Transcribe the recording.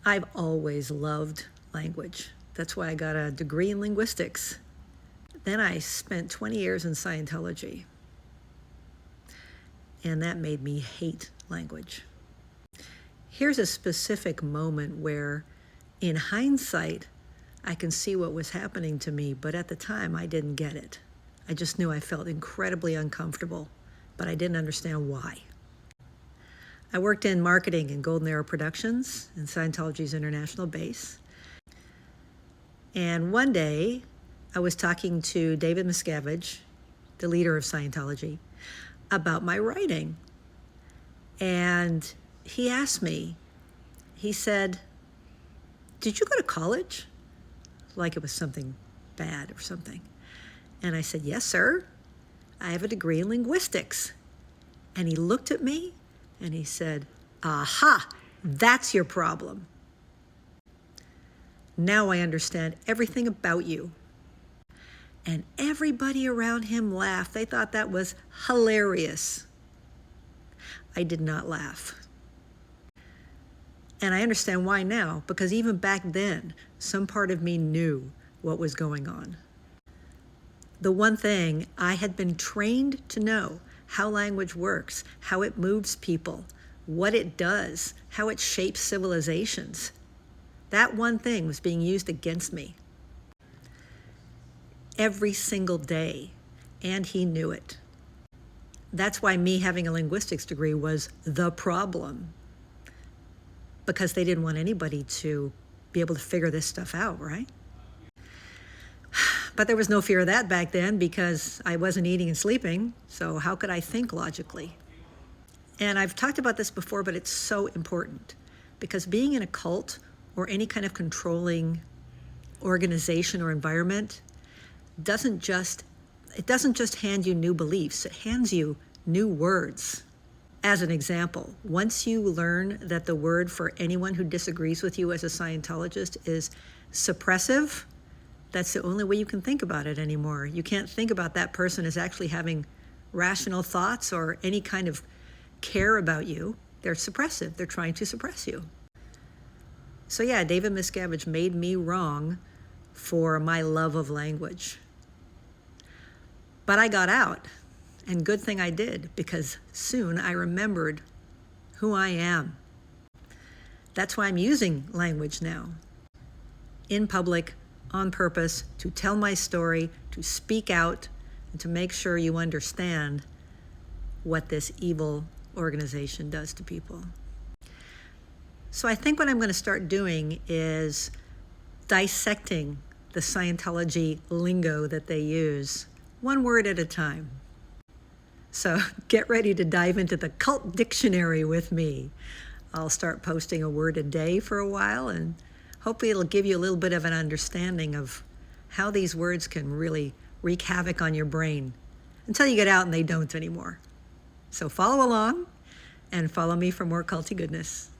I've always loved language. That's why I got a degree in linguistics. Then I spent 20 years in Scientology, and that made me hate language. Here's a specific moment where, in hindsight, I can see what was happening to me, but at the time I didn't get it. I just knew I felt incredibly uncomfortable, but I didn't understand why. I worked in marketing in Golden Arrow Productions in Scientology's international base. And one day, I was talking to David Miscavige, the leader of Scientology, about my writing. And he asked me, he said, "Did you go to college?" Like it was something bad or something. And I said, "Yes, sir. I have a degree in linguistics." And he looked at me and he said, "Aha, that's your problem. Now I understand everything about you." And everybody around him laughed. They thought that was hilarious. I did not laugh. And I understand why now, because even back then, some part of me knew what was going on. The one thing I had been trained to know, how language works, how it moves people, what it does, how it shapes civilizations. That one thing was being used against me every single day, and he knew it. That's why me having a linguistics degree was the problem, because they didn't want anybody to be able to figure this stuff out, right? But there was no fear of that back then because I wasn't eating and sleeping, so how could I think logically? And I've talked about this before, but it's so important because being in a cult or any kind of controlling organization or environment doesn't just hand you new beliefs, it hands you new words. As an example, once you learn that the word for anyone who disagrees with you as a Scientologist is suppressive, that's the only way you can think about it anymore. You can't think about that person as actually having rational thoughts or any kind of care about you. They're suppressive. They're trying to suppress you. So yeah, David Miscavige made me wrong for my love of language. But I got out, and good thing I did, because soon I remembered who I am. That's why I'm using language now, in public, on purpose, to tell my story, to speak out, and to make sure you understand what this evil organization does to people. So I think what I'm going to start doing is dissecting the Scientology lingo that they use, one word at a time. So get ready to dive into the cult dictionary with me. I'll start posting a word a day for a while, and hopefully it'll give you a little bit of an understanding of how these words can really wreak havoc on your brain until you get out and they don't anymore. So follow along and follow me for more culty goodness.